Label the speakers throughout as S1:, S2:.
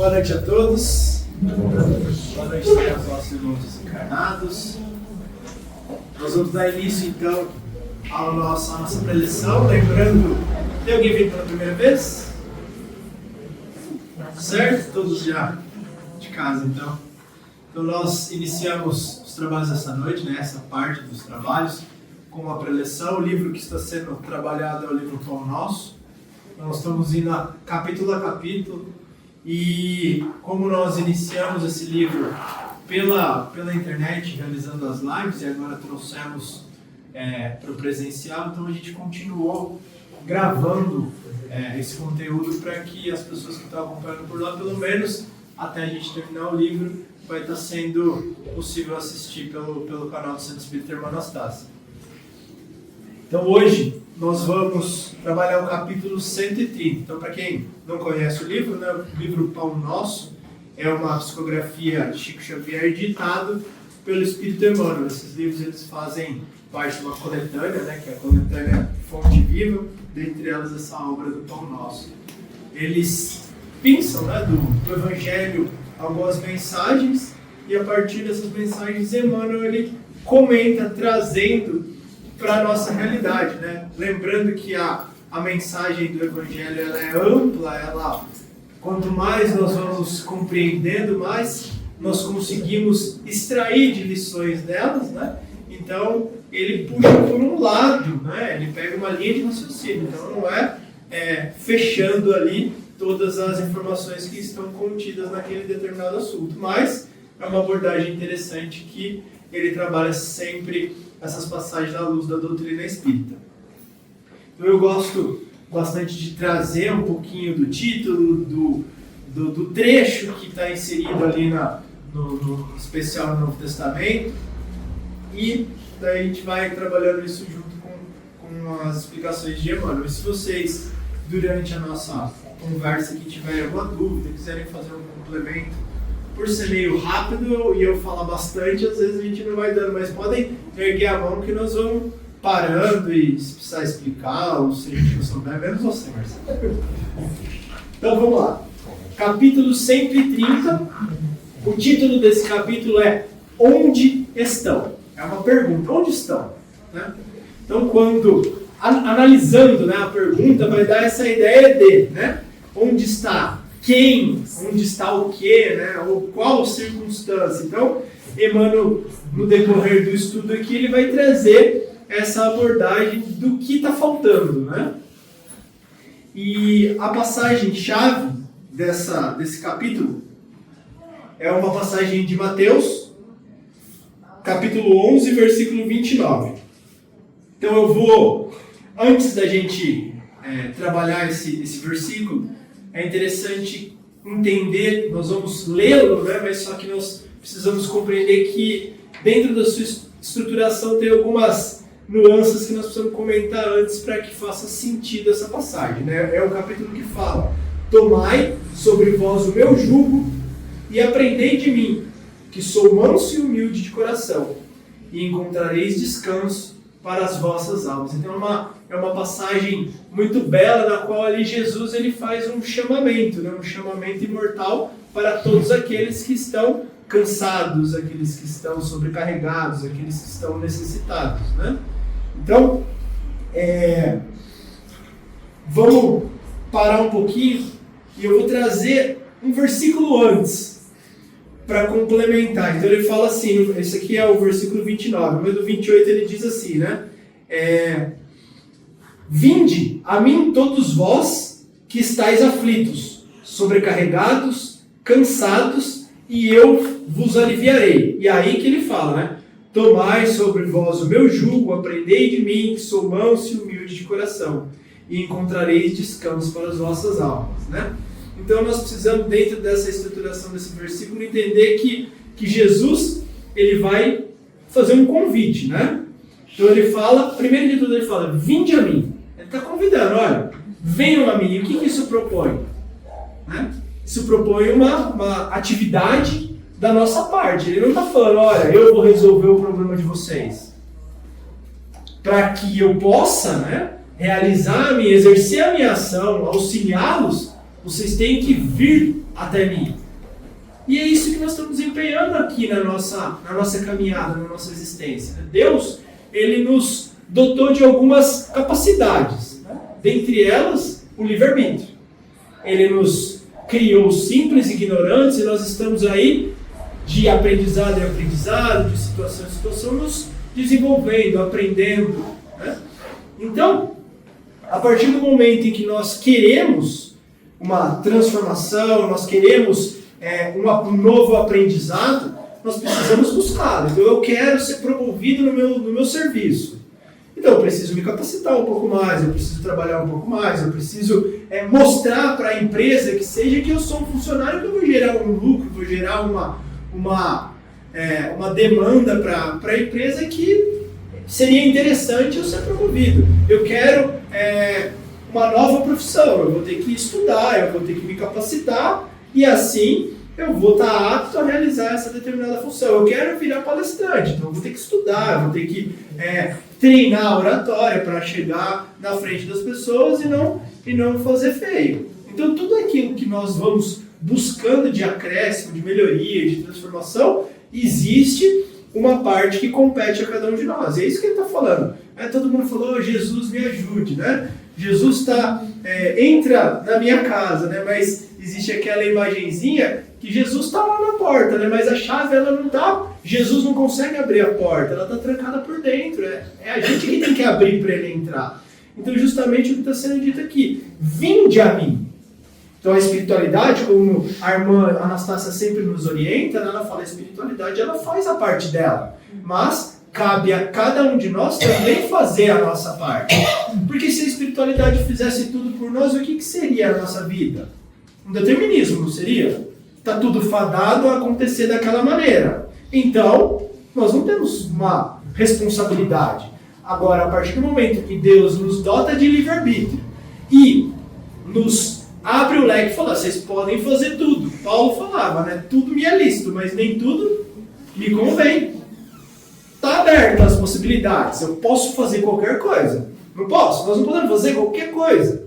S1: Boa noite a todos. Boa noite aos nossos irmãos desencarnados. Nós vamos dar início então à nossa preleção. Lembrando, tem alguém vindo pela primeira vez? Certo? Todos já de casa então. Então nós iniciamos os trabalhos dessa noite, né? Essa parte dos trabalhos, com a preleção. O livro que está sendo trabalhado é o livro Pão Nosso. Nós estamos indo capítulo a capítulo. E como nós iniciamos esse livro pela internet, realizando as lives, e agora trouxemos para o presencial, então a gente continuou gravando esse conteúdo para que as pessoas que estão acompanhando por lá, pelo menos até a gente terminar o livro, vai estar sendo possível assistir pelo canal do Centro Espírita Irmã Anastácia. Então hoje nós vamos trabalhar o capítulo 130. Então, para quem não conhece o livro, né, o livro Pão Nosso é uma psicografia de Chico Xavier ditado pelo Espírito Emmanuel. Esses livros eles fazem parte de uma coletânea, né, que é a coletânea Fonte Viva, dentre elas essa obra do Pão Nosso. Eles pensam, né, do Evangelho algumas mensagens, e a partir dessas mensagens Emmanuel ele comenta, trazendo para a nossa realidade, né? Lembrando que a mensagem do Evangelho ela é ampla, quanto mais nós vamos compreendendo, mais nós conseguimos extrair de lições delas, né? Então, ele puxa por um lado, né? Ele pega uma linha de raciocínio, então não é fechando ali todas as informações que estão contidas naquele determinado assunto, mas é uma abordagem interessante que ele trabalha sempre essas passagens à luz da doutrina espírita. Então eu gosto bastante de trazer um pouquinho do título, do trecho que está inserido ali no especial no Novo Testamento, e daí a gente vai trabalhando isso junto com as explicações de Emmanuel. E se vocês, durante a nossa conversa aqui, tiverem alguma dúvida, quiserem fazer um complemento, por ser meio rápido e eu falar bastante, às vezes a gente não vai dando, mas podem erguer a mão que nós vamos parando e se precisar explicar, ou se a gente não souber, menos você, Marcelo. Então vamos lá. Capítulo 130. O título desse capítulo é Onde estão? É uma pergunta. Onde estão? Né? Então quando, analisando, né, a pergunta, vai dar essa ideia de, né, onde está? Quem, onde está o que, né? Ou qual circunstância. Então, Emmanuel, no decorrer do estudo aqui, ele vai trazer essa abordagem do que está faltando, né? E a passagem-chave desse capítulo é uma passagem de Mateus, capítulo 11, versículo 29. Então eu vou, antes da gente trabalhar esse versículo, é interessante entender, nós vamos lê-lo, né? Mas só que nós precisamos compreender que dentro da sua estruturação tem algumas nuances que nós precisamos comentar antes para que faça sentido essa passagem, né? É o capítulo que fala: tomai sobre vós o meu jugo e aprendei de mim, que sou manso e humilde de coração, e encontrareis descanso para as vossas almas. Então é uma passagem muito bela, na qual ali Jesus ele faz um chamamento, né? Um chamamento imortal para todos aqueles que estão cansados, aqueles que estão sobrecarregados, aqueles que estão necessitados, né? Então, vamos parar um pouquinho e eu vou trazer um versículo antes para complementar. Então ele fala assim, esse aqui é o versículo 29, mas no 28 ele diz assim, né? Vinde a mim todos vós que estáis aflitos, sobrecarregados, cansados, e eu vos aliviarei. E aí que ele fala, né? Tomai sobre vós o meu jugo, aprendei de mim, que sou manso e humilde de coração, e encontrareis descanso para as vossas almas, né? Então nós precisamos, dentro dessa estruturação desse versículo, entender que Jesus ele vai fazer um convite, né? Então ele fala, primeiro de tudo ele fala, vinde a mim. Ele está convidando, olha, venham a mim. E o que isso propõe? Né? Isso propõe uma atividade da nossa parte. Ele não está falando, olha, eu vou resolver o problema de vocês. Para que eu possa, né, exercer a minha ação, auxiliá-los, vocês têm que vir
S2: até mim. E é isso que nós estamos desempenhando aqui na nossa caminhada, na nossa existência. Deus, Ele nos dotou de algumas capacidades, né? Dentre elas, o livre-arbítrio. Ele nos criou simples e ignorantes e nós estamos aí de aprendizado em aprendizado, de situação em situação, nos desenvolvendo, aprendendo, né? Então, a partir do momento em que nós queremos uma transformação, nós queremos um novo aprendizado, nós precisamos buscá-lo. Então, eu quero ser promovido no meu serviço. Então, eu preciso me capacitar um pouco mais, eu preciso trabalhar um pouco mais, eu preciso mostrar para a empresa que eu sou um funcionário, que eu vou gerar um lucro, vou gerar uma demanda para a empresa que seria interessante eu ser promovido. Eu quero uma nova profissão, eu vou ter que estudar, eu vou ter que me capacitar e assim eu vou estar apto a realizar essa determinada função. Eu quero virar palestrante, então eu vou ter que estudar, eu vou ter que treinar a oratória para chegar na frente das pessoas e não fazer feio. Então tudo aquilo que nós vamos buscando de acréscimo, de melhoria, de transformação, existe uma parte que compete a cada um de nós. É isso que ele está falando. Todo mundo falou, Jesus me ajude, né? Jesus entra na minha casa, né? Mas existe aquela imagenzinha que Jesus está lá na porta, né? Mas a chave ela não está. Jesus não consegue abrir a porta, ela está trancada por dentro. É a gente que tem que abrir para ele entrar. Então, justamente o que está sendo dito aqui: vinde a mim. Então, a espiritualidade, como a irmã Anastácia sempre nos orienta, né? Ela fala, a espiritualidade ela faz a parte dela, mas cabe a cada um de nós também fazer a nossa parte. Porque se a espiritualidade fizesse tudo por nós, o que seria a nossa vida? Um determinismo, não seria? Está tudo fadado a acontecer daquela maneira. Então, nós não temos uma responsabilidade. Agora, a partir do momento que Deus nos dota de livre-arbítrio e nos abre o leque e fala, vocês podem fazer tudo. Paulo falava, né? Tudo me é lícito, mas nem tudo me convém. Está aberto as possibilidades. Eu posso fazer qualquer coisa. Não posso? Nós não podemos fazer qualquer coisa.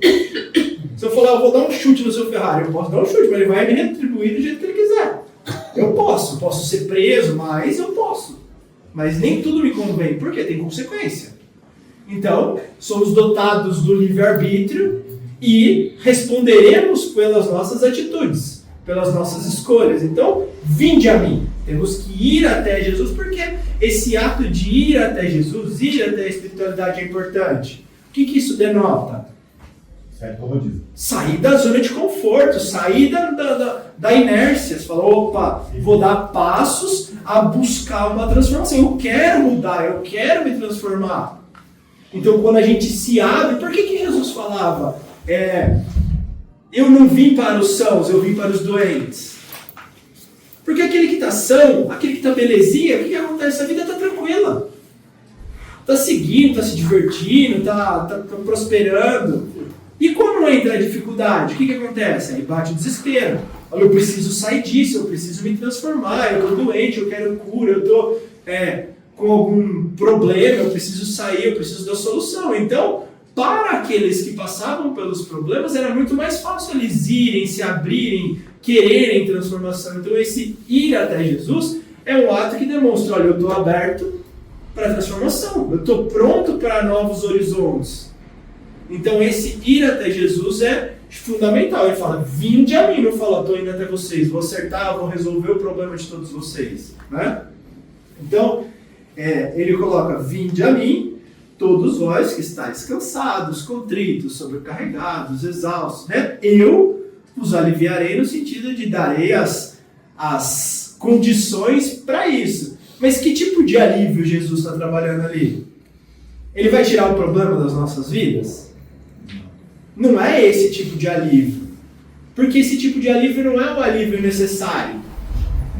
S2: Se eu falar, eu vou dar um chute no seu Ferrari, eu posso dar um chute, mas ele vai me retribuir do jeito que ele quiser. Eu posso ser preso, mas eu posso. Mas nem tudo me convém, porque tem consequência. Então, somos dotados do livre-arbítrio e responderemos pelas nossas atitudes, pelas nossas escolhas. Então, vinde a mim. Temos que ir até Jesus, porque esse ato de ir até Jesus, ir até a espiritualidade é importante. O que isso denota? Sair da zona de conforto, sair da inércia. Você fala, opa, vou dar passos a buscar uma transformação. Eu quero mudar, eu quero me transformar. Então, quando a gente se abre, por que Jesus falava? Eu não vim para os sãos, eu vim para os doentes. Porque aquele que está são, aquele que está belezinha, o que acontece? A vida está tranquila. Está seguindo, está se divertindo, está prosperando. E quando entra a dificuldade, o que acontece? Aí bate o desespero. Olha, eu preciso sair disso, eu preciso me transformar, eu estou doente, eu quero cura, eu estou com algum problema, eu preciso sair, eu preciso da solução. Então, para aqueles que passavam pelos problemas, era muito mais fácil eles irem, se abrirem, quererem transformação. Então, esse ir até Jesus é um ato que demonstra, olha, eu estou aberto para a transformação, eu estou pronto para novos horizontes. Então, esse ir até Jesus é fundamental. Ele fala, vinde a mim, não fala, estou indo até vocês, vou acertar, vou resolver o problema de todos vocês. Né? Então, ele coloca, vinde a mim, todos vós que estáis cansados, contritos, sobrecarregados, exaustos. Né? Eu vos aliviarei no sentido de darei as condições para isso. Mas que tipo de alívio Jesus está trabalhando ali? Ele vai tirar o problema das nossas vidas? Não é esse tipo de alívio. Porque esse tipo de alívio não é o alívio necessário.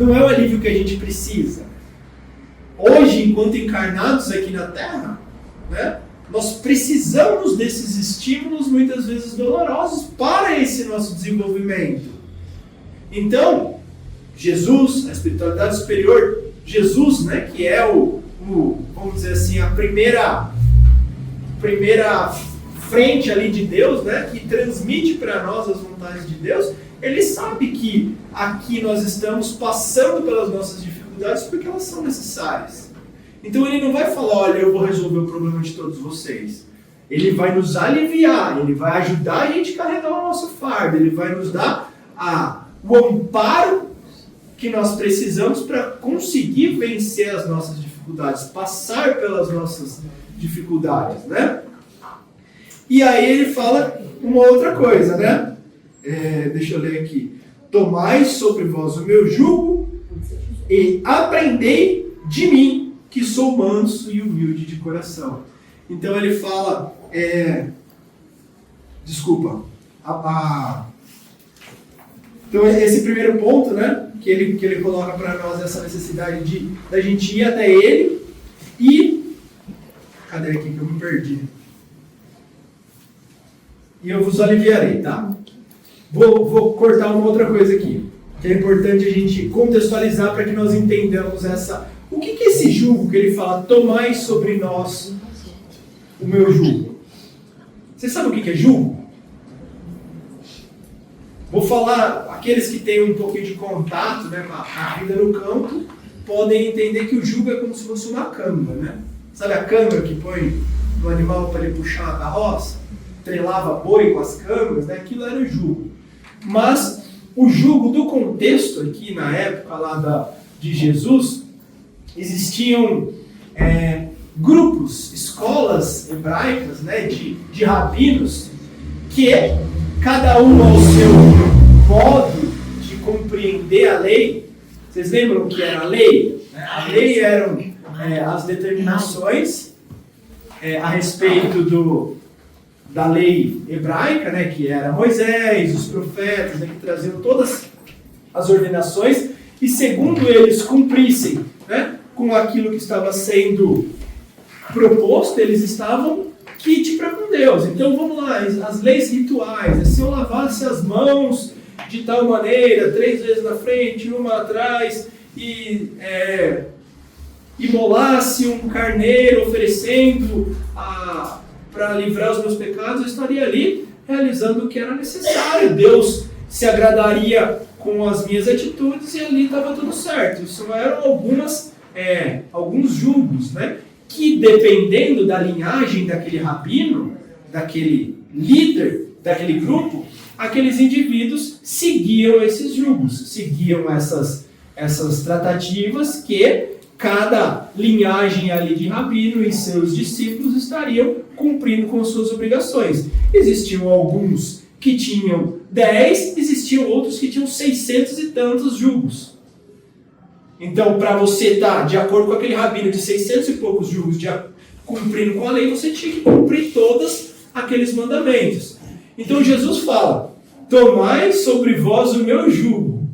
S2: Não é o alívio que a gente precisa. Hoje, enquanto encarnados aqui na Terra, né, nós precisamos desses estímulos, muitas vezes dolorosos, para esse nosso desenvolvimento. Então, Jesus, a espiritualidade superior, Jesus, né, que é vamos dizer assim, a primeira frente ali de Deus, né, que transmite para nós as vontades de Deus, ele sabe que aqui nós estamos passando pelas nossas dificuldades porque elas são necessárias. Então ele não vai falar, olha, eu vou resolver o problema de todos vocês. Ele vai nos aliviar, ele vai ajudar a gente a carregar o nosso fardo, ele vai nos dar o amparo que nós precisamos para conseguir vencer as nossas dificuldades, passar pelas nossas dificuldades, né? E aí ele fala uma outra coisa, né? Deixa eu ler aqui. Tomai sobre vós o meu jugo e aprendei de mim, que sou manso e humilde de coração. Então ele fala, então esse primeiro ponto, né, que ele coloca para nós, essa necessidade da gente ir até ele e... Cadê aqui que eu me perdi? E eu vos aliviarei, tá? Vou cortar uma outra coisa aqui, que é importante a gente contextualizar para que nós entendamos o que é esse jugo que ele fala, tomai sobre nós o meu jugo. Você sabe o que é jugo? Vou falar, aqueles que têm um pouquinho de contato, né, com a vida no campo, podem entender que o jugo é como se fosse uma canga, né? Sabe a canga que põe no animal para ele puxar a carroça? Trelava boi com as câmeras, né? Aquilo era o jugo. Mas o jugo do contexto aqui, na época lá de Jesus, existiam grupos, escolas hebraicas, né, de rabinos, que cada um ao seu modo de compreender a lei. Vocês lembram o que era a lei? A lei eram as determinações a respeito da lei hebraica, né, que era Moisés, os profetas, né, que traziam todas as ordenações, e segundo eles cumprissem, né, com aquilo que estava sendo proposto, eles estavam quite para com Deus. Então vamos lá, as leis rituais, se eu lavasse as mãos de tal maneira, 3 vezes na frente, uma atrás, e imolasse um carneiro oferecendo para livrar os meus pecados, eu estaria ali realizando o que era necessário. Deus se agradaria com as minhas atitudes e ali estava tudo certo. Isso eram alguns julgos, né? Que dependendo da linhagem daquele rabino, daquele líder, daquele grupo, aqueles indivíduos seguiam esses julgos, seguiam essas tratativas que cada linhagem ali de rabino e seus discípulos estariam cumprindo com suas obrigações. Existiam alguns que tinham 10, existiam outros que tinham 600 e tantos julgos. Então, para você estar de acordo com aquele rabino de 600 e poucos julgos, cumprindo com a lei, você tinha que cumprir todos aqueles mandamentos. Então Jesus fala, tomai sobre vós o meu jugo.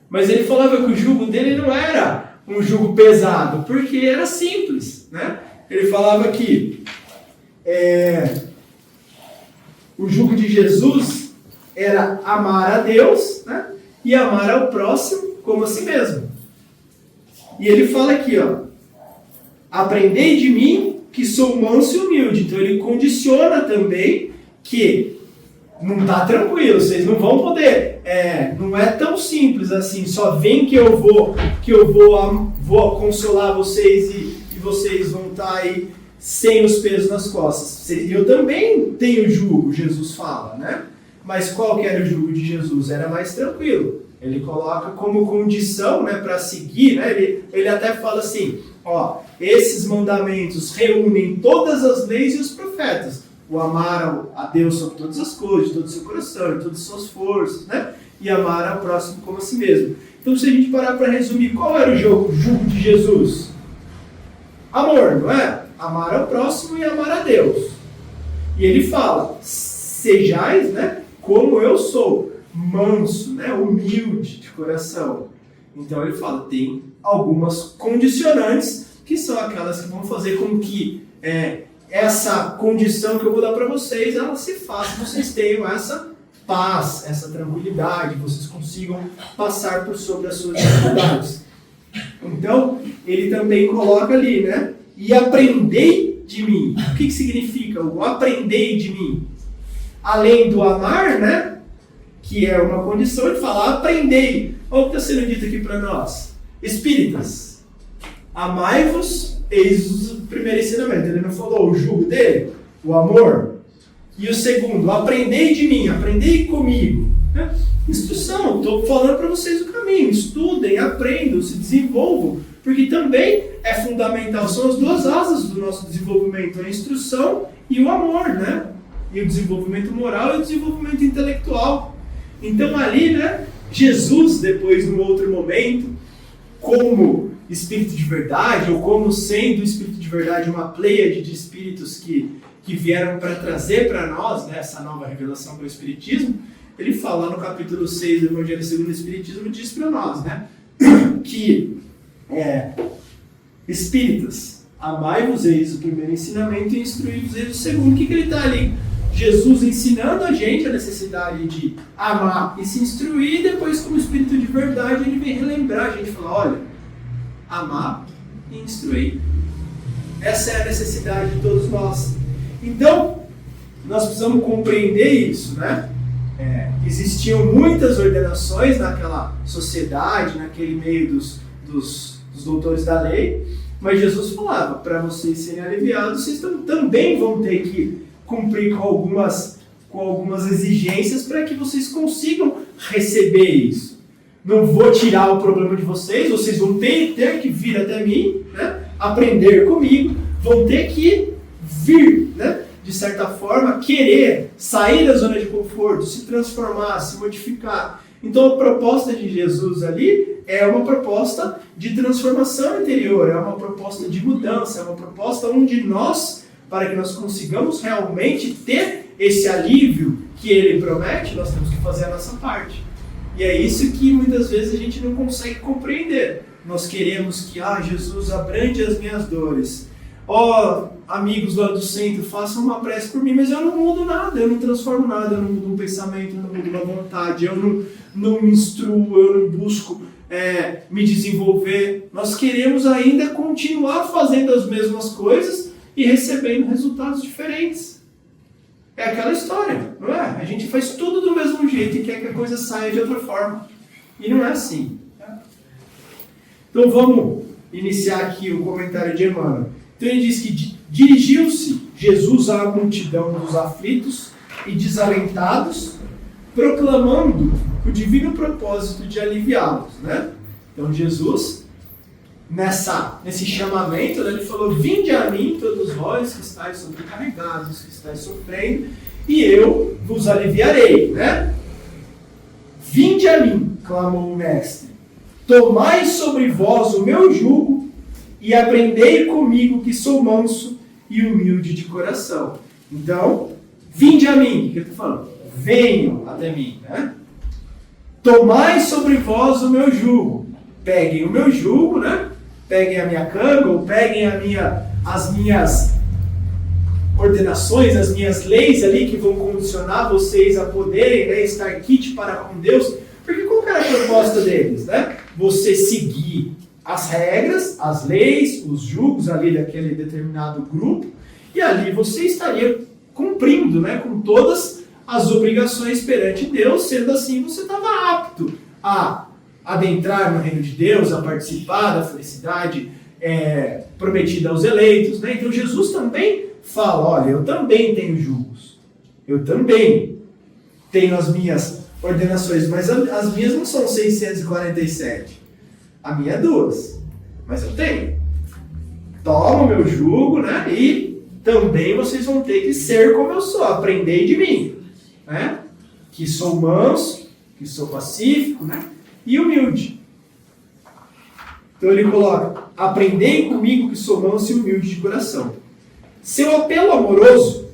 S2: Mas ele falava que o jugo dele não era um jugo pesado, porque era simples, né? Ele falava que o jugo de Jesus era amar a Deus, né? E amar ao próximo como a si mesmo. E ele fala aqui, aprendei de mim que sou manso e humilde. Então ele condiciona também que não está tranquilo, vocês não vão poder, não é tão simples assim, só vem que eu vou consolar vocês e vocês vão estar aí sem os pesos nas costas. Eu também tenho jugo, Jesus fala, né? Mas qual que era o jugo de Jesus? Era mais tranquilo. Ele coloca como condição, né, para seguir, né? Ele até fala assim, esses mandamentos reúnem todas as leis e os profetas. O amar a Deus sobre todas as coisas, de todo o seu coração, de todas as suas forças, né? E amar ao próximo como a si mesmo. Então, se a gente parar para resumir, qual era o jugo de Jesus? Amor, não é? Amar ao próximo e amar a Deus. E ele fala, sejais, né, como eu sou, manso, né, humilde de coração. Então ele fala, tem algumas condicionantes que são aquelas que vão fazer com que essa condição que eu vou dar para vocês, ela se faça, vocês tenham essa paz, essa tranquilidade, vocês consigam passar por sobre as suas dificuldades. Então, ele também coloca ali, né? E aprendei de mim. O que significa o aprendei de mim? Além do amar, né? que é uma condição, ele fala, aprendei. Olha o que está sendo dito aqui para nós. Espíritas, amai-vos, eis o primeiro ensinamento. Ele não falou o jugo dele, o amor. E o segundo, aprendei de mim, aprendei comigo. Né? Instrução, estou falando para vocês o caminho. Estudem, aprendam, se desenvolvam. Porque também é fundamental, são as duas asas do nosso desenvolvimento, a instrução e o amor, né? E o desenvolvimento moral e o desenvolvimento intelectual. Então ali, né, Jesus, depois, num outro momento, como Espírito de verdade, ou como sendo o Espírito de verdade uma pleiade de espíritos que vieram para trazer para nós, né, essa nova revelação do Espiritismo, ele fala no capítulo 6 do Evangelho segundo o Espiritismo, diz para nós, né, que espíritas, amai-vos, eis o primeiro ensinamento, e instruí-vos, eis o segundo. O que ele está ali? Jesus ensinando a gente a necessidade de amar e se instruir, e depois, como Espírito de verdade, ele vem relembrar a gente, falar, olha, amar e instruir. Essa é a necessidade de todos nós. Então, nós precisamos compreender isso, né? Existiam muitas ordenações naquela sociedade, naquele meio dos doutores da lei, mas Jesus falava, para vocês serem aliviados, vocês também vão ter que cumprir com algumas exigências para que vocês consigam receber isso. Não vou tirar o problema de vocês vão ter que vir até mim, né? Aprender comigo, vão ter que vir, né? De certa forma, querer sair da zona de conforto, se transformar, se modificar. Então a proposta de Jesus ali é uma proposta de transformação interior, é uma proposta de mudança, é uma proposta onde nós, para que nós consigamos realmente ter esse alívio que ele promete, nós temos que fazer a nossa parte. E é isso que muitas vezes a gente não consegue compreender. Nós queremos que Jesus abrande as minhas dores. Amigos lá do centro, façam uma prece por mim, mas eu não mudo nada, eu não transformo nada, eu não mudo um pensamento, eu não mudo uma vontade, eu não me instruo, eu não busco me desenvolver. Nós queremos ainda continuar fazendo as mesmas coisas e recebendo resultados diferentes. É aquela história, não é? A gente faz tudo do mesmo jeito e quer que a coisa saia de outra forma. E não é assim. Então vamos iniciar aqui o comentário de Emmanuel. Então ele diz que dirigiu-se Jesus à multidão dos aflitos e desalentados, proclamando o divino propósito de aliviá-los, né? Então Jesus, nesse chamamento, ele falou, vinde a mim todos vós que estáis sobrecarregados, que estáis sofrendo, e eu vos aliviarei, né? Vinde a mim, clamou o mestre, tomai sobre vós o meu jugo e aprendei comigo que sou manso e humilde de coração. Então, vinde a mim, o que eu estou falando? Venham até mim, né? Tomai sobre vós o meu jugo. Peguem o meu jugo, né? Peguem a minha canga, ou peguem as minhas ordenações, as minhas leis ali que vão condicionar vocês a poderem, né, estar quite para com Deus. Porque qual que era a proposta deles, né? Você seguir as regras, as leis, os julgos ali daquele determinado grupo, e ali você estaria cumprindo, né, com todas as obrigações perante Deus, sendo assim você estava apto a adentrar no reino de Deus, a participar da felicidade prometida aos eleitos, né? Então Jesus também fala, olha, eu também tenho julgos, eu também tenho as minhas ordenações, mas as minhas não são 647. A minha é 2, mas eu tenho. Toma o meu jugo, né? E também vocês vão ter que ser como eu sou. Aprendei de mim, né? Que sou manso, que sou pacífico, né? E humilde. Então ele coloca, aprendei comigo que sou manso e humilde de coração. Seu apelo amoroso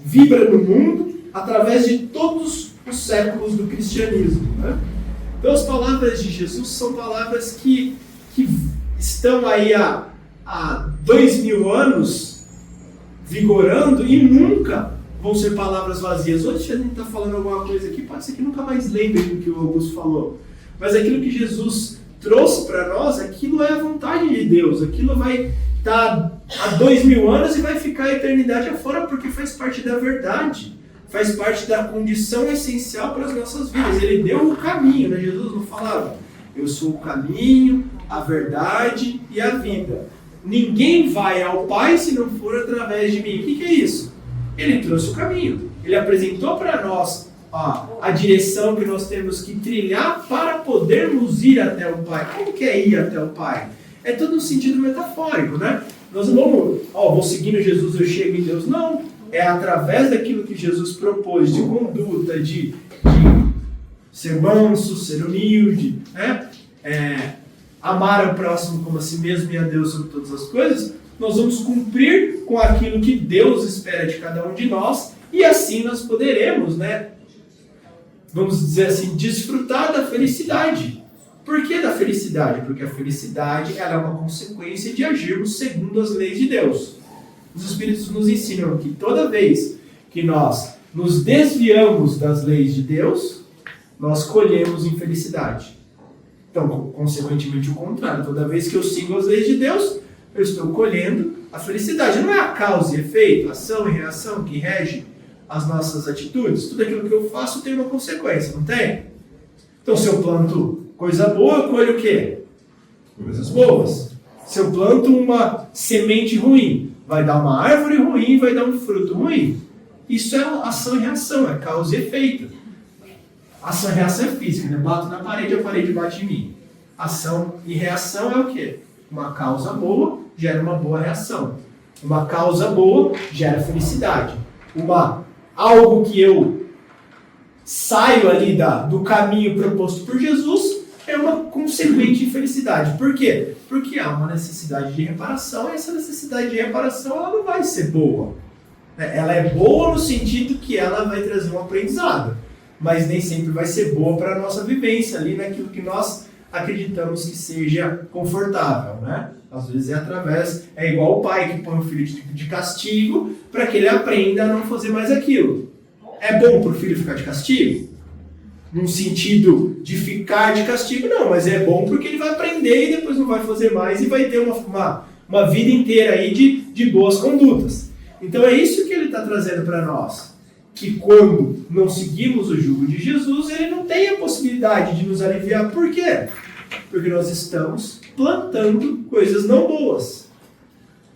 S2: vibra no mundo através de todos os séculos do cristianismo, né? Então as palavras de Jesus são palavras que estão aí há 2000 anos vigorando e nunca vão ser palavras vazias. Hoje a gente está falando alguma coisa aqui, pode ser que nunca mais lembre do que o Augusto falou. Mas aquilo que Jesus trouxe para nós, aquilo é a vontade de Deus. Aquilo vai estar há 2000 anos e vai ficar a eternidade afora porque faz parte da verdade. faz parte da condição essencial para as nossas vidas. Ele deu o caminho, né? Jesus não falava, eu sou o caminho, a verdade e a vida. Ninguém vai ao Pai se não for através de mim. O que é isso? Ele trouxe o caminho. Ele apresentou para nós a direção que nós temos que trilhar para podermos ir até o Pai. Como que é ir até o Pai? É todo um sentido metafórico, né? Nós não vamos, vou seguindo Jesus, eu chego em Deus. Não. É através daquilo que Jesus propôs de conduta, de ser manso, ser humilde, né? Amar ao próximo como a si mesmo e a Deus sobre todas as coisas, nós vamos cumprir com aquilo que Deus espera de cada um de nós e assim nós poderemos, né? Vamos dizer assim, desfrutar da felicidade. Por que da felicidade? Porque a felicidade ela é uma consequência de agirmos segundo as leis de Deus. Os Espíritos nos ensinam que toda vez que nós nos desviamos das leis de Deus, nós colhemos infelicidade. Então, consequentemente, o contrário. Toda vez que eu sigo as leis de Deus, eu estou colhendo a felicidade. Não é a causa e efeito, ação e reação que rege as nossas atitudes? Tudo aquilo que eu faço tem uma consequência, não tem? Então, se eu planto coisa boa, eu colho o quê? Coisas boas. Se eu planto uma semente ruim, vai dar uma árvore ruim, vai dar um fruto ruim. Isso é ação e reação, é causa e efeito. Ação e reação é física, né? Bato na parede, a parede bate em mim. Ação e reação é o quê? Uma causa boa gera uma boa reação. Uma causa boa gera felicidade. Algo que eu saio ali do caminho proposto por Jesus é uma consequente infelicidade. Por quê? Porque há uma necessidade de reparação e essa necessidade de reparação ela não vai ser boa. Ela é boa no sentido que ela vai trazer um aprendizado, mas nem sempre vai ser boa para a nossa vivência ali naquilo que nós acreditamos que seja confortável, né? Às vezes é igual o pai que põe o filho de castigo para que ele aprenda a não fazer mais aquilo. É bom para o filho ficar de castigo? Num sentido de ficar de castigo, não, mas é bom porque ele vai aprender e depois não vai fazer mais e vai ter uma vida inteira aí de boas condutas. Então é isso que ele está trazendo para nós. Que quando não seguimos o jugo de Jesus, ele não tem a possibilidade de nos aliviar. Por quê? Porque nós estamos plantando coisas não boas.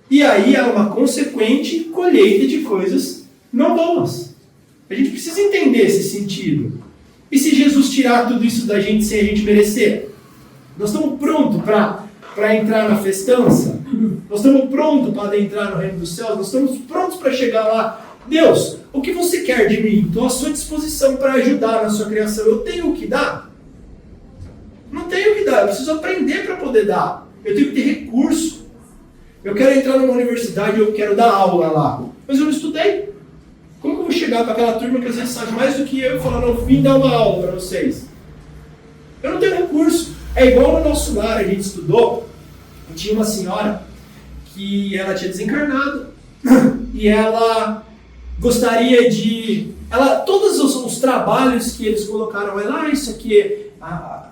S2: E aí há uma consequente colheita de coisas não boas. A gente precisa entender esse sentido. E se Jesus tirar tudo isso da gente sem a gente merecer? Nós estamos prontos para entrar na festança? Nós estamos prontos para adentrar no reino dos céus? Nós estamos prontos para chegar lá? Deus, o que você quer de mim? Estou à sua disposição para ajudar na sua criação. Eu tenho o que dar? Não tenho o que dar. Eu preciso aprender para poder dar. Eu tenho que ter recurso. Eu quero entrar numa universidade, eu quero dar aula lá. Mas eu não estudei. Como que eu vou chegar para aquela turma que às vezes sabe mais do que eu e falar, não, vim dar uma aula para vocês? Eu não tenho recurso. É igual no nosso lar, a gente estudou. E tinha uma senhora que ela tinha desencarnado. E ela gostaria todos os trabalhos que eles colocaram ela, isso aqui,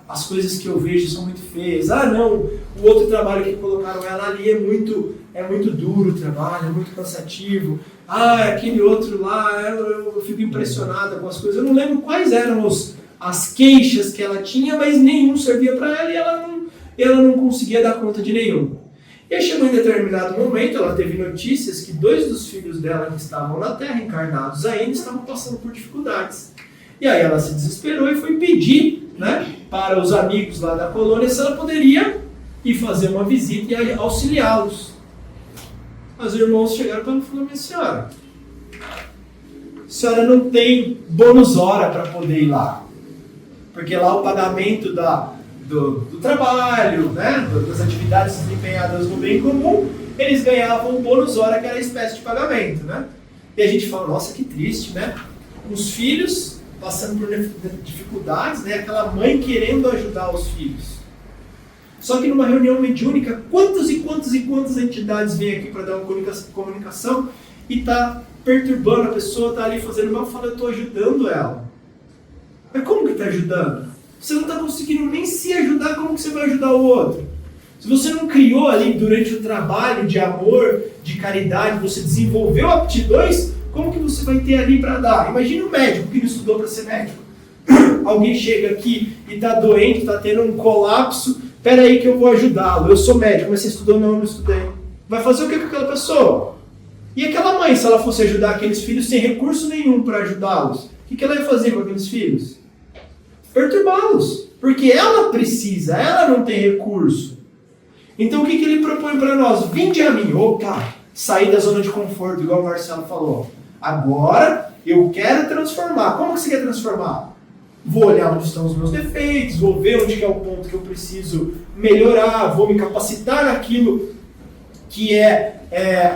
S2: as coisas que eu vejo são muito feias. Não, o outro trabalho que colocaram ela ali é muito duro o trabalho, é muito cansativo. Aquele outro lá, eu fico impressionada com as coisas. Eu não lembro quais eram as queixas que ela tinha, mas nenhum servia para ela e ela não conseguia dar conta de nenhum. E aí chegou em determinado momento, ela teve notícias que 2 dos filhos dela que estavam na Terra, encarnados ainda, estavam passando por dificuldades. E aí ela se desesperou e foi pedir, né, para os amigos lá da colônia se ela poderia ir fazer uma visita e auxiliá-los. Mas os irmãos chegaram para ela e falaram, minha senhora, a senhora não tem bônus hora para poder ir lá. Porque lá o pagamento do trabalho, né, das atividades desempenhadas no bem comum, eles ganhavam um bônus hora que era a espécie de pagamento, né? E a gente fala, nossa, que triste, né? Os filhos passando por dificuldades, né? Aquela mãe querendo ajudar os filhos. Só que numa reunião mediúnica, quantas entidades vêm aqui para dar uma comunicação e está perturbando a pessoa, está ali fazendo mal, fala, eu estou ajudando ela. Mas como que está ajudando? Você não está conseguindo nem se ajudar, como que você vai ajudar o outro? Se você não criou ali durante o trabalho de amor, de caridade, você desenvolveu aptidões, Como que você vai ter ali para dar? Imagina um médico que não estudou para ser médico. Alguém chega aqui e está doente, está tendo um colapso. Espera aí que eu vou ajudá-lo. Eu sou médico, mas você estudou? Não, eu não estudei. Vai fazer o que com aquela pessoa? E aquela mãe, se ela fosse ajudar aqueles filhos sem recurso nenhum para ajudá-los, o que ela ia fazer com aqueles filhos? Perturbá-los. Porque ela precisa, ela não tem recurso. Então o que ele propõe para nós? Vinde a mim. Opa, sair da zona de conforto, igual o Marcelo falou. Agora eu quero transformar. Como que você quer transformar? Vou olhar onde estão os meus defeitos, vou ver onde que é o ponto que eu preciso melhorar, vou me capacitar naquilo que é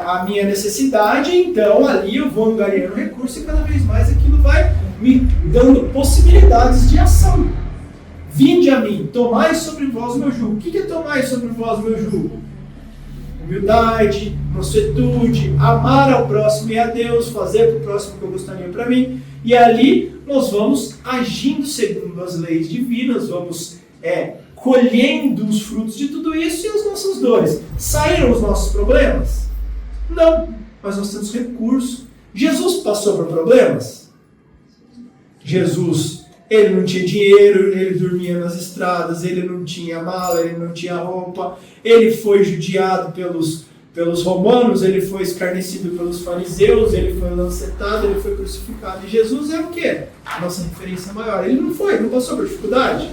S2: a minha necessidade, então ali eu vou angariando recurso e cada vez mais aquilo vai me dando possibilidades de ação. Vinde a mim, tomai sobre vós o meu jugo. O que é tomai sobre vós o meu jugo? Humildade, mansuetude, amar ao próximo e a Deus, fazer para o próximo o que eu gostaria para mim. E ali nós vamos agindo segundo as leis divinas, vamos colhendo os frutos de tudo isso e as nossas dores. Saíram os nossos problemas? Não, mas nós temos recurso. Jesus passou por problemas? Jesus, ele não tinha dinheiro, ele dormia nas estradas, ele não tinha mala, ele não tinha roupa, ele foi judiado pelos romanos, ele foi escarnecido pelos fariseus, ele foi lancetado, ele foi crucificado. E Jesus é o quê? A nossa referência maior. Ele não passou por dificuldade.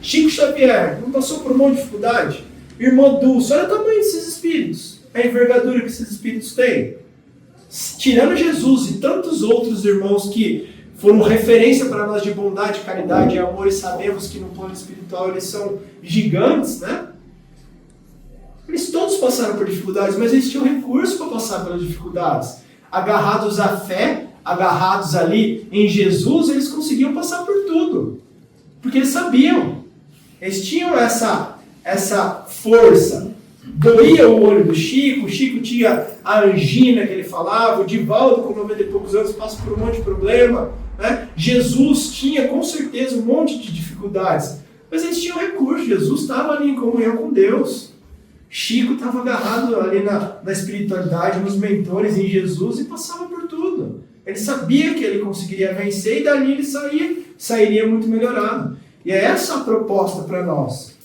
S2: Chico Xavier não passou por um monte de dificuldade. Irmã Dulce, olha o tamanho desses espíritos, a envergadura que esses espíritos têm. Tirando Jesus e tantos outros irmãos que foram referência para nós de bondade, caridade e amor, e sabemos que no plano espiritual eles são gigantes, né? Eles todos passaram por dificuldades, mas eles tinham recurso para passar pelas dificuldades. Agarrados à fé, agarrados ali em Jesus, eles conseguiam passar por tudo. Porque eles sabiam. Eles tinham essa força. Doía o olho do Chico, o Chico tinha a angina que ele falava, o Divaldo com 90 e poucos anos passa por um monte de problema, né? Jesus tinha com certeza um monte de dificuldades, mas eles tinham recurso. Jesus estava ali em comunhão com Deus. Chico estava agarrado ali na espiritualidade, nos mentores em Jesus e passava por tudo. Ele sabia que ele conseguiria vencer e dali ele sairia muito melhorado. E é essa a proposta para nós.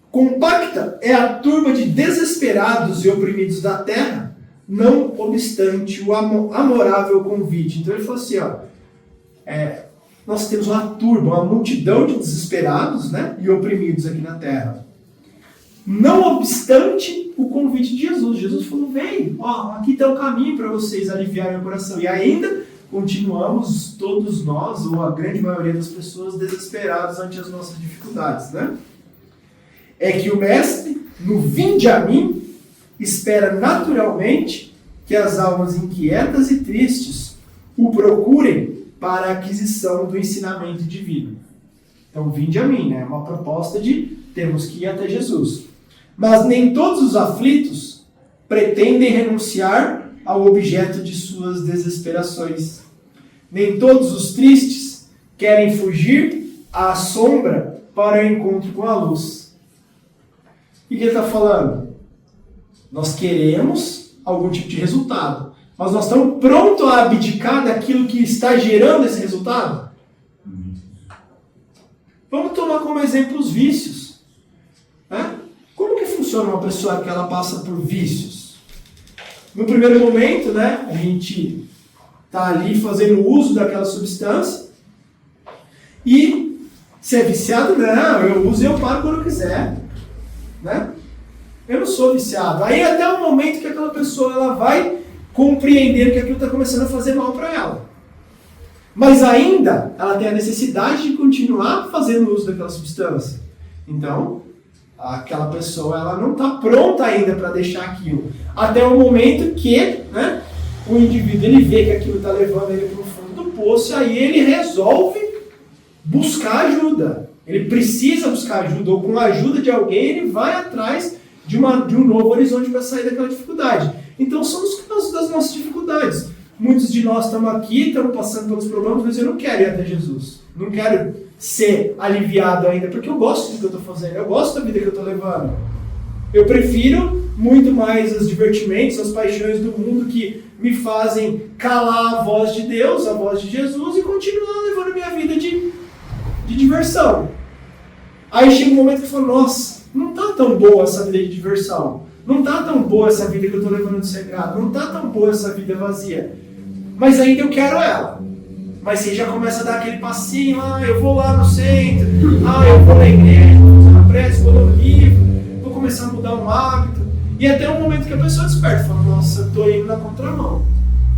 S2: Compacta é a turba de desesperados e oprimidos da terra, não obstante o amorável convite. Então ele falou assim, nós temos uma turba, uma multidão de desesperados, né, e oprimidos aqui na terra. Não obstante o convite de Jesus. Jesus falou, vem, aqui está o caminho para vocês aliviarem o coração. E ainda continuamos, todos nós, ou a grande maioria das pessoas, desesperados ante as nossas dificuldades, né? É que o Mestre, no vinde a mim, espera naturalmente que as almas inquietas e tristes o procurem para a aquisição do ensinamento divino. Então, vinde a mim, né? É uma proposta de temos que ir até Jesus. Mas nem todos os aflitos pretendem renunciar ao objeto de suas desesperações. Nem todos os tristes querem fugir à sombra para o encontro com a luz. O que ele está falando? Nós queremos algum tipo de resultado, mas nós estamos prontos a abdicar daquilo que está gerando esse resultado? Vamos tomar como exemplo os vícios. Como que funciona uma pessoa que ela passa por vícios? No primeiro momento, né, a gente está ali fazendo uso daquela substância e se é viciado, não, eu uso e eu paro quando eu quiser. Né? Eu não sou viciado. Aí até o momento que aquela pessoa ela vai compreender que aquilo está começando a fazer mal para ela. Mas ainda ela tem a necessidade de continuar fazendo uso daquela substância. Então, aquela pessoa ela não está pronta ainda para deixar aquilo. Até o momento que, né, o indivíduo ele vê que aquilo está levando ele para o fundo do poço, e aí ele resolve buscar ajuda. Ele precisa buscar ajuda, ou com a ajuda de alguém ele vai atrás de um novo horizonte para sair daquela dificuldade. Então são os casos das nossas dificuldades. Muitos de nós estamos aqui, estamos passando pelos problemas, mas eu não quero ir até Jesus. Não quero ser aliviado ainda, porque eu gosto do que eu estou fazendo, eu gosto da vida que eu estou levando. Eu prefiro muito mais os divertimentos, as paixões do mundo que me fazem calar a voz de Deus, a voz de Jesus, e continuar levando minha vida de diversão. Aí chega um momento que eu falo, nossa, não está tão boa essa vida de diversão. Não está tão boa essa vida que eu estou levando de sagrado. Não está tão boa essa vida vazia. Mas ainda eu quero ela. Mas você já começa a dar aquele passinho, eu vou lá no centro, eu vou na igreja, vou fazer uma prece, vou ler um livro, vou começar a mudar um hábito. E até um momento que a pessoa desperta, fala, nossa, eu estou indo na contramão.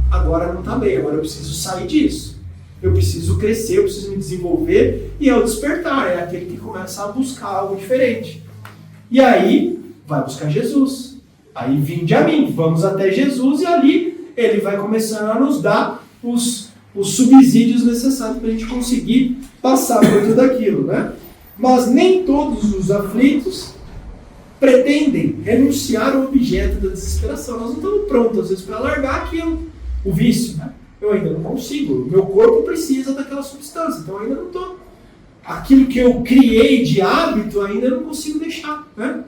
S2: Agora não está bem, agora eu preciso sair disso. Eu preciso crescer, eu preciso me desenvolver. E é o despertar, é aquele que começa a buscar algo diferente. E aí, vai buscar Jesus. Aí, vinde a mim, vamos até Jesus, e ali ele vai começando a nos dar os subsídios necessários para a gente conseguir passar por tudo aquilo, né? Mas nem todos os aflitos pretendem renunciar ao objeto da desesperação. Nós não estamos prontos, às vezes, para largar aquilo, o vício, né? Eu ainda não consigo, meu corpo precisa daquela substância, então eu ainda não estou. Aquilo que eu criei de hábito, ainda não consigo deixar, né?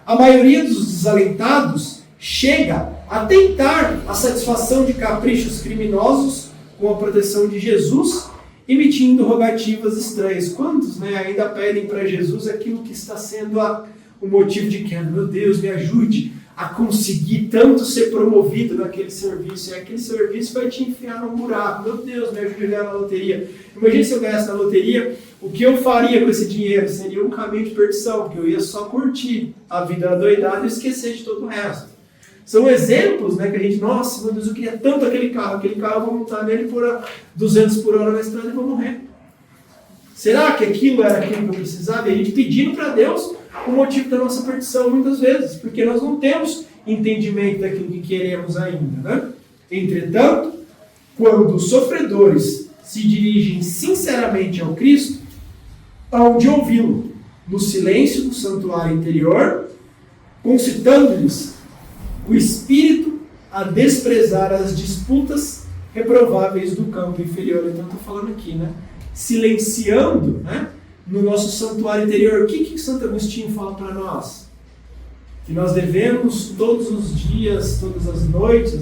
S2: A maioria dos desalentados chega a tentar a satisfação de caprichos criminosos com a proteção de Jesus, emitindo rogativas estranhas. Quantos, ainda pedem para Jesus aquilo que está sendo o motivo de queda? Meu Deus, me ajude a conseguir tanto ser promovido naquele serviço. E aquele serviço vai te enfiar num buraco. Meu Deus, me ajude a ganhar na loteria. Imagina se eu ganhasse na loteria, o que eu faria com esse dinheiro? Seria um caminho de perdição, porque eu ia só curtir a vida doidada e esquecer de todo o resto. São exemplos, que a gente, nossa, meu Deus, eu queria tanto aquele carro eu vou montar nele por 200 por hora na estrada e vou morrer. Será que aquilo era aquilo que eu precisava? E a gente pedindo para Deus o motivo da nossa perdição muitas vezes, porque nós não temos entendimento daquilo que queremos ainda, né? Entretanto, quando os sofredores se dirigem sinceramente ao Cristo, hão de ouvi-lo no silêncio do santuário interior, concitando-lhes o espírito a desprezar as disputas reprováveis do campo inferior. Então, estou falando aqui, silenciando, no nosso santuário interior. O que Santo Agostinho fala para nós? Que nós devemos todos os dias, todas as noites,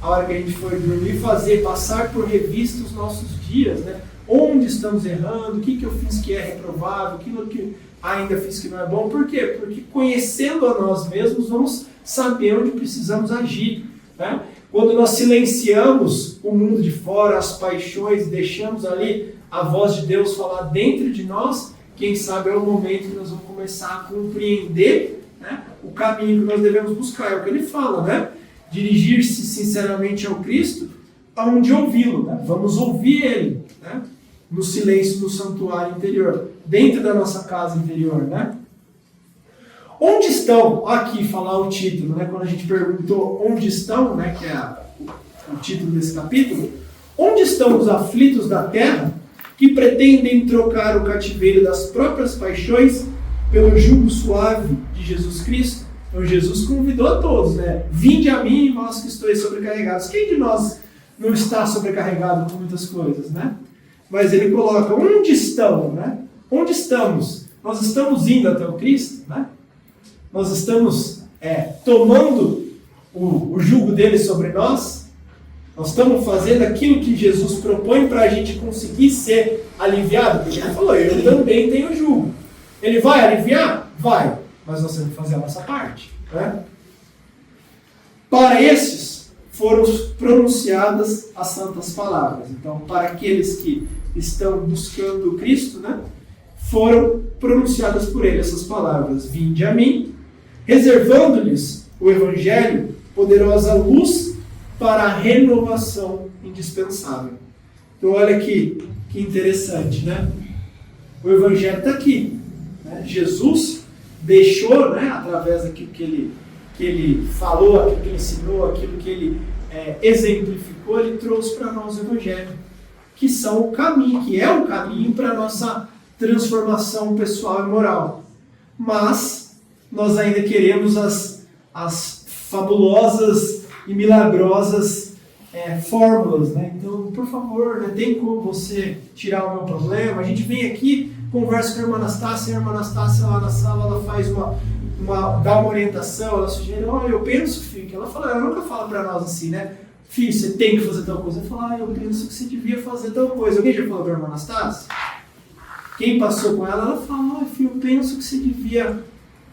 S2: a hora que a gente for dormir, passar por revista os nossos dias, onde estamos errando, o que eu fiz que é reprovável, aquilo que ainda fiz que não é bom. Por quê? Porque conhecendo a nós mesmos, vamos saber onde precisamos agir, Quando nós silenciamos o mundo de fora, as paixões, deixamos ali a voz de Deus falar dentro de nós, quem sabe é o momento que nós vamos começar a compreender o caminho que nós devemos buscar. É o que ele fala, dirigir-se sinceramente ao Cristo, aonde ouvi-lo, vamos ouvir ele, no silêncio do santuário interior, dentro da nossa casa interior, Onde estão, aqui falar o título, quando a gente perguntou onde estão, que é o título desse capítulo, onde estão os aflitos da terra que pretendem trocar o cativeiro das próprias paixões pelo jugo suave de Jesus Cristo? Então Jesus convidou a todos, vinde a mim, vós que estáis sobrecarregados. Quem de nós não está sobrecarregado com muitas coisas, Mas ele coloca, onde estão, Onde estamos? Nós estamos indo até o Cristo, Nós estamos tomando o jugo dele sobre nós. Nós estamos fazendo aquilo que Jesus propõe para a gente conseguir ser aliviado. Porque ele falou, eu também tenho jugo. Ele vai aliviar? Vai. Mas nós temos que fazer a nossa parte. Para esses foram pronunciadas as santas palavras. Então, para aqueles que estão buscando o Cristo, foram pronunciadas por ele essas palavras. Vinde a mim, reservando-lhes o Evangelho, poderosa luz para a renovação indispensável. Então olha que interessante, O Evangelho está aqui. Jesus deixou, através daquilo que ele falou, aquilo que ele ensinou, aquilo que ele exemplificou, ele trouxe para nós o Evangelho, que são o caminho, que é o caminho para a nossa transformação pessoal e moral. Mas nós ainda queremos as fabulosas e milagrosas fórmulas, Então, por favor, tem como você tirar o meu problema? A gente vem aqui, conversa com a irmã Anastácia lá na sala, ela faz dá uma orientação, ela sugere, olha, eu penso, filho, que ela nunca fala para nós assim, né? Filho, você tem que fazer tal coisa. Eu falo, eu penso que você devia fazer tal coisa. Alguém já falou para a irmã Anastácia? Quem passou com ela fala, filho, eu penso que você devia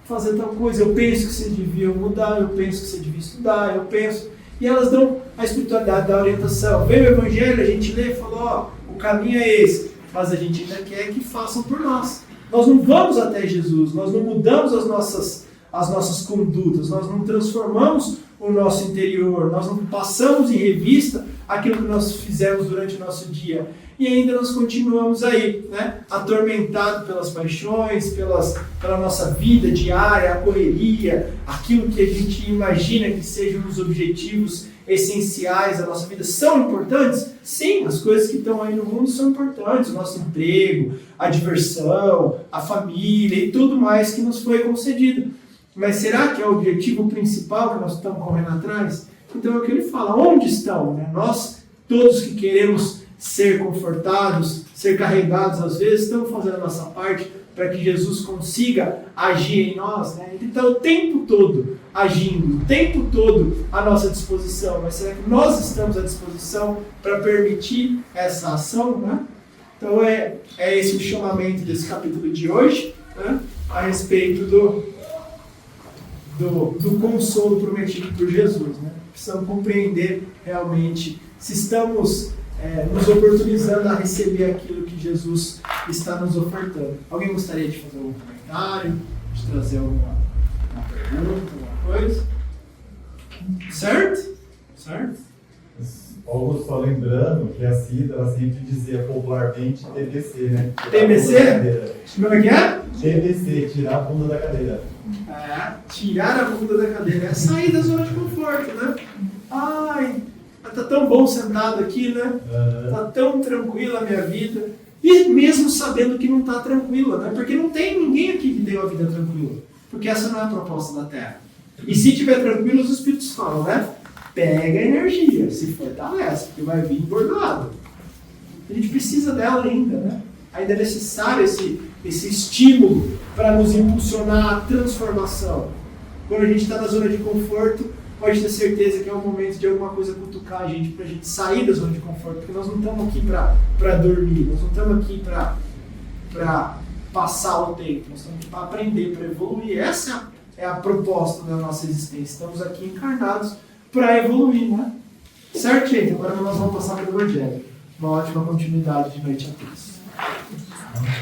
S2: fazer tal coisa, eu penso que você devia mudar, eu penso que você devia estudar, eu penso. E elas dão a espiritualidade da orientação. Vem o Evangelho, a gente lê e fala, o caminho é esse. Mas a gente ainda quer que façam por nós. Nós não vamos até Jesus, nós não mudamos as nossas condutas, nós não transformamos o nosso interior, nós não passamos em revista aquilo que nós fizemos durante o nosso dia. E ainda nós continuamos aí, né? Atormentados pelas paixões, pela nossa vida diária, a correria, aquilo que a gente imagina que sejam os objetivos essenciais da nossa vida. São importantes? Sim, as coisas que estão aí no mundo são importantes. O nosso emprego, a diversão, a família e tudo mais que nos foi concedido. Mas será que é o objetivo principal que nós estamos correndo atrás? Então é o que ele fala, onde estão? Né? Nós, todos que queremos ser confortados, ser carregados às vezes, estamos fazendo a nossa parte para que Jesus consiga agir em nós. Né? Ele está o tempo todo agindo, o tempo todo à nossa disposição. Mas será que nós estamos à disposição para permitir essa ação? Né? Então é esse o chamamento desse capítulo de hoje, né? A respeito do consolo prometido por Jesus. Né? Precisamos compreender realmente se estamos nos oportunizando a receber aquilo que Jesus está nos ofertando. Alguém gostaria de fazer algum comentário? De trazer uma pergunta, alguma coisa? Certo? Certo?
S3: Paulo só lembrando que a Cida, ela sempre dizia popularmente TBC, né?
S2: TBC? Como é que é?
S3: TBC, tirar a bunda da cadeira.
S2: Tirar a bunda da cadeira. É sair da zona de conforto, né? Ai, tá tão bom sentado aqui, né? Tá tão tranquila a minha vida. E mesmo sabendo que não tá tranquila, né? Porque não tem ninguém aqui que deu a vida tranquila. Porque essa não é a proposta da Terra. E se tiver tranquilo, os Espíritos falam, né? Pega a energia, se fortalece, porque vai vir engordado. A gente precisa dela ainda, né? Ainda é necessário esse estímulo para nos impulsionar a transformação. Quando a gente está na zona de conforto, pode ter certeza que é o momento de alguma coisa cutucar a gente, para a gente sair da zona de conforto, porque nós não estamos aqui para dormir, nós não estamos aqui para passar o tempo, nós estamos aqui para aprender, para evoluir. Essa é a proposta da nossa existência. Estamos aqui encarnados para evoluir, né? Certo, gente? Agora nós vamos passar para o Evangelho. Uma ótima continuidade de noite a todos.